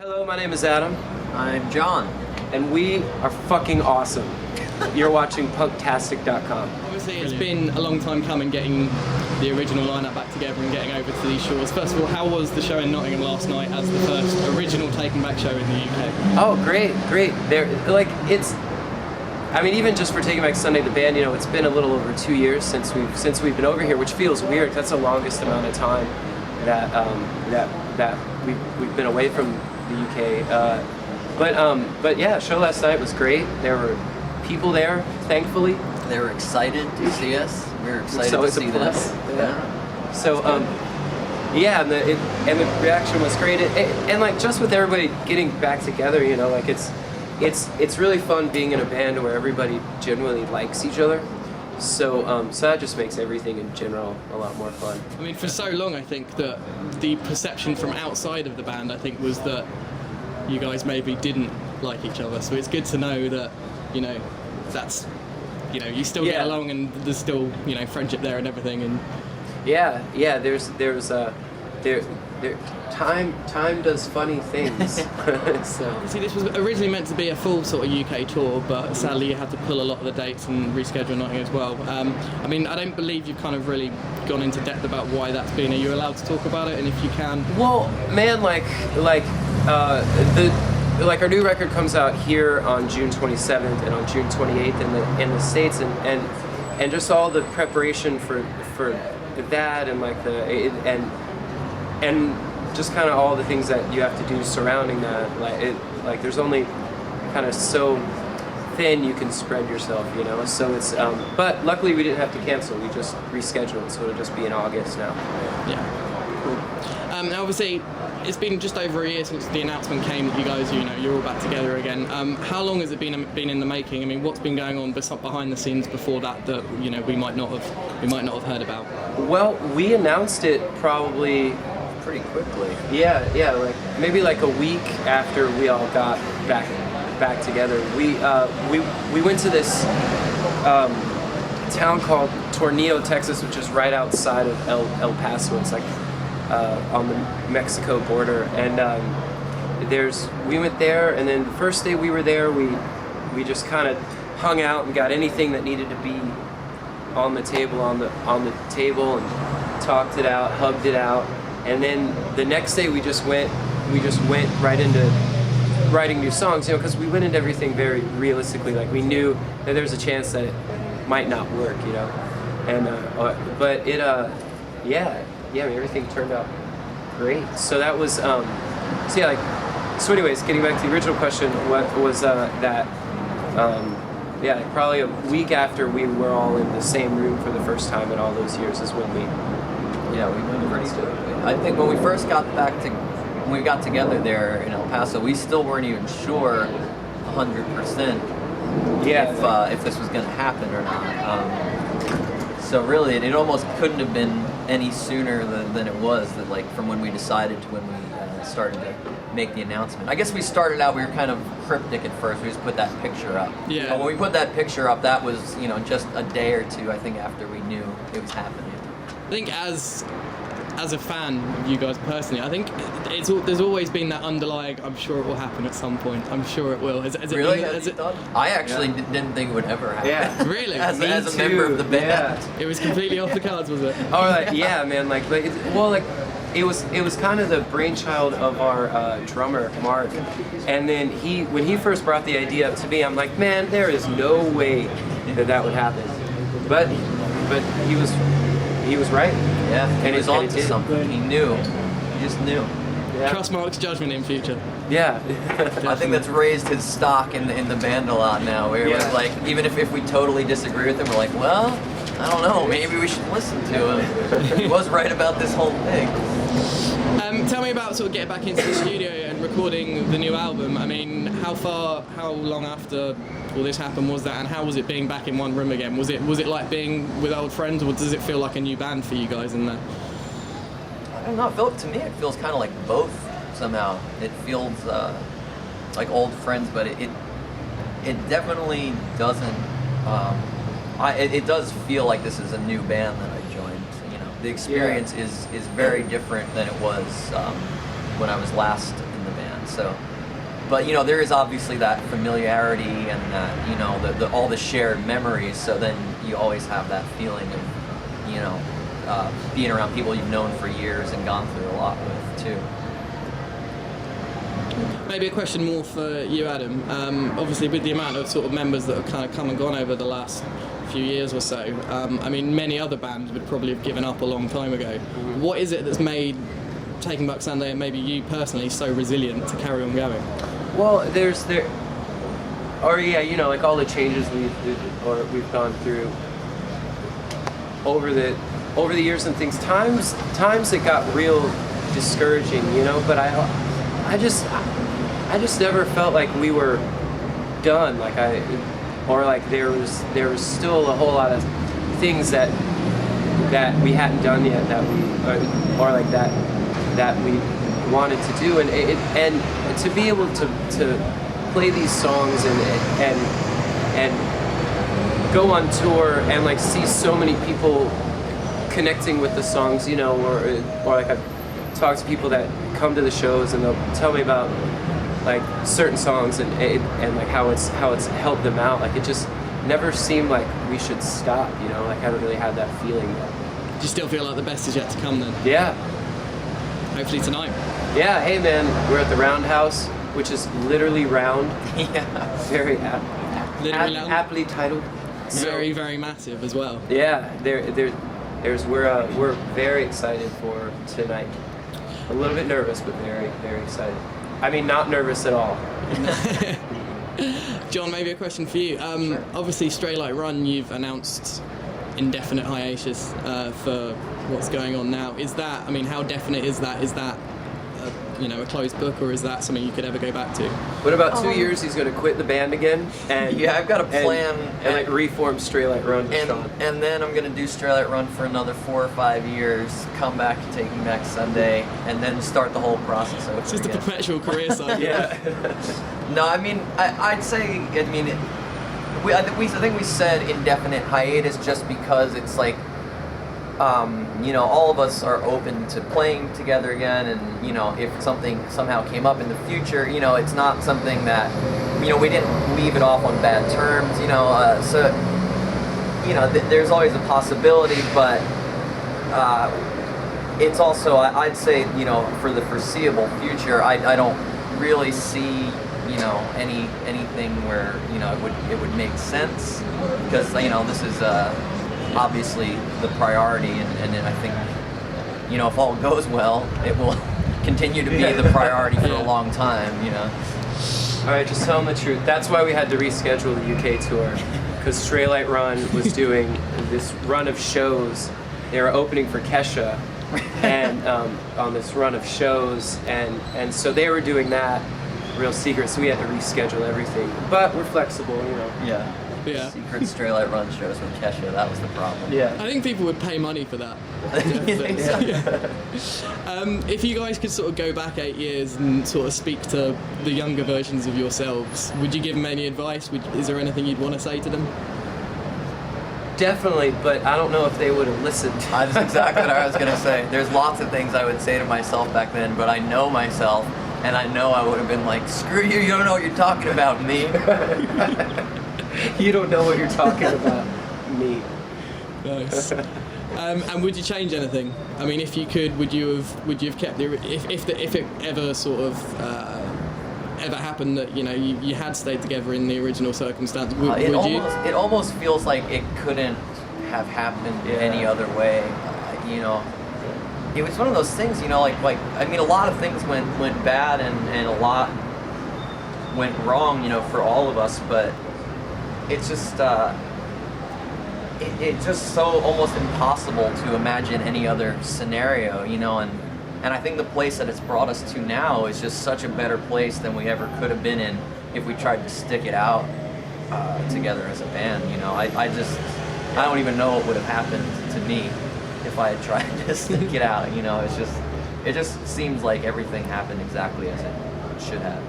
Hello, my name is Adam, I'm John. and we are fucking awesome. You're watching Punktastic.com. Obviously, it's been a long time coming getting the original lineup back together and getting over to these shores. First of all, how was the show in Nottingham last night as the first original Taken Back show in the UK? Oh, great. Even just for Taking Back Sunday, the band, it's been a little over 2 years since we've been over here, which feels weird. That's the longest amount of time that we've been away from the UK. But yeah, show last night was great. There were people there, thankfully. They were excited to see us. We were excited So to it's a see plus. them. Yeah. So yeah, and the reaction was great. And like just with everybody getting back together, it's really fun being in a band where everybody genuinely likes each other. So that just makes everything in general a lot more fun. I mean, for so long, I think that the perception from outside of the band, was that you guys maybe didn't like each other. So it's good to know that, that's, you still get along and there's still, friendship there and everything. And yeah, time does funny things. So. See, this was originally meant to be a full sort of UK tour, but sadly you had to pull a lot of the dates and reschedule Nottingham as well. I don't believe you've kind of really gone into depth about why that's been. Are you allowed to talk about it? And if you can, well, man, our new record comes out here on June 27th and on June 28th in the States, and just all the preparation for that and just kind of all the things that you have to do surrounding that, there's only kind of so thin you can spread yourself, so it's but luckily we didn't have to cancel, we just rescheduled, so it'll just be in August now. Yeah, cool. Now obviously it's been just over a year since the announcement came that you guys, you're all back together again. How long has it been in the making? I mean, what's been going on behind the scenes before that we might not have heard about? Well, we announced it probably Pretty quickly. Yeah, maybe a week after we all got back together. We went to this town called Tornillo, Texas, which is right outside of El Paso. It's on the Mexico border, and we went there, and then the first day we were there, we just kind of hung out and got anything that needed to be on the table and talked it out, hugged it out. And then the next day we just went right into writing new songs, because we went into everything very realistically. Like, we knew that there was a chance that it might not work, and but it everything turned out great. So that was so anyways, getting back to the original question, what was probably a week after we were all in the same room for the first time in all those years is when we went pretty good. I think when we first got together there in El Paso, we still weren't even sure 100% if this was going to happen or not. So really, it almost couldn't have been any sooner than it was, from when we decided to when we started to make the announcement. I guess we started out, we were kind of cryptic at first. We just put that picture up. Yeah. But when we put that picture up, that was, just a day or two, I think, after we knew it was happening. I think as a fan of you guys personally, I think there's always been that underlying, I'm sure it will happen at some point. I'm sure it will. Really? I actually didn't think it would ever happen. Yeah. Really? as a member of the band. Yeah. It was completely off the cards, was it? Oh, yeah, man. It was kind of the brainchild of our drummer Mark, and then when he first brought the idea up to me, I'm like, man, there is no way that would happen. But he was right. Yeah, and he's on to something. He knew. He just knew. Yeah. Trust Mark's judgment in future. Yeah. I think that's raised his stock in the band a lot now. We're even if we totally disagree with him, we're like, well, I don't know, maybe we should listen to him. He was right about this whole thing. Tell me about sort of getting back into the studio and recording the new album. I mean, how long after all this happened was that, and how was it being back in one room again? Was it like being with old friends, or does it feel like a new band for you guys in there? I don't know. To me, it feels kind of like both somehow. It feels like old friends, but it definitely doesn't. It does feel like this is a new band that I joined. The experience is very different than it was when I was last in the band. band. So, but you know, there is obviously that familiarity and that, you know, all the shared memories. So then you always have that feeling of, you know, being around people you've known for years and gone through a lot with too. Maybe a question more for you, Adam. Obviously, with the amount of sort of members that have kind of come and gone over the last few years or so, I mean, many other bands would probably have given up a long time ago. What is it that's made Taking Back Sunday and maybe you personally so resilient to carry on going? Well, you know, like all the changes we've gone through over the years and things. Times it got real discouraging, you know. But I just never felt like we were done. Like there was still a whole lot of things that we hadn't done yet that we wanted to do, and to be able to play these songs and go on tour and like see so many people connecting with the songs, you know, or like I've talked to people that come to the shows and they'll tell me about like certain songs and like how it's helped them out. Like it just never seemed like we should stop, you know. Like I haven't really had that feeling yet. Do you still feel like the best is yet to come then? Yeah. Hopefully tonight. Yeah. Hey man, we're at the Roundhouse, which is literally round. Yeah. Very Literally round. aptly titled. Very, very massive as well. Yeah. We're very excited for tonight. A little bit nervous, but very, very excited. I mean, not nervous at all. John, maybe a question for you. Sure. Obviously, Stray Light Run, you've announced indefinite hiatus for what's going on now. Is that, I mean, how definite is that? Is that, a closed book, or is that something you could ever go back to? What about 2 years? He's going to quit the band again, and Yeah, I've got a plan. and like reform Stray Light Run with Sean. And then I'm gonna do Stray Light Run for another 4 or 5 years, come back to Taking Back Sunday, and then start the whole process over It's just a again. perpetual career cycle. Yeah. No, I mean, I'd say, I think we said indefinite hiatus just because it's like, all of us are open to playing together again, and, you know, if something somehow came up in the future, you know, it's not something that, you know, we didn't leave it off on bad terms, there's always a possibility, but it's also, I'd say, you know, for the foreseeable future, I don't really see, you know, anything where, you know, it would make sense, because, you know, this is obviously the priority, and then I think, you know, if all goes well, it will continue to be the priority for a long time, you know. All right, just tell them the truth. That's why we had to reschedule the UK tour, because Stray Light Run was doing this run of shows. They were opening for Kesha, and on this run of shows, and so they were doing that real secret. So we had to reschedule everything. But we're flexible, you know. Yeah. Yeah. Secret Stray Light Run shows with Kesha, that was the problem. Yeah. I think people would pay money for that. You think so? If you guys could sort of go back 8 years and sort of speak to the younger versions of yourselves, would you give them any advice? Is there anything you'd want to say to them? Definitely, but I don't know if they would have listened. That's exactly what I was gonna say. There's lots of things I would say to myself back then, but I know myself, and I know I would have been like, screw you, you don't know what you're talking about, me. You don't know what you're talking about, me. Nice. And would you change anything? I mean, if you could, would you have kept the if it ever sort of ever happened that, you know, you had stayed together in the original circumstance? Would you? It almost feels like it couldn't have happened any other way. You know, it was one of those things. You know, like I mean, a lot of things went bad, and a lot went wrong. You know, for all of us, but it's just. It's just so almost impossible to imagine any other scenario, you know, and I think the place that it's brought us to now is just such a better place than we ever could have been in if we tried to stick it out together as a band, you know. I don't even know what would have happened to me if I had tried to stick it out, you know. It just seems like everything happened exactly as it should have.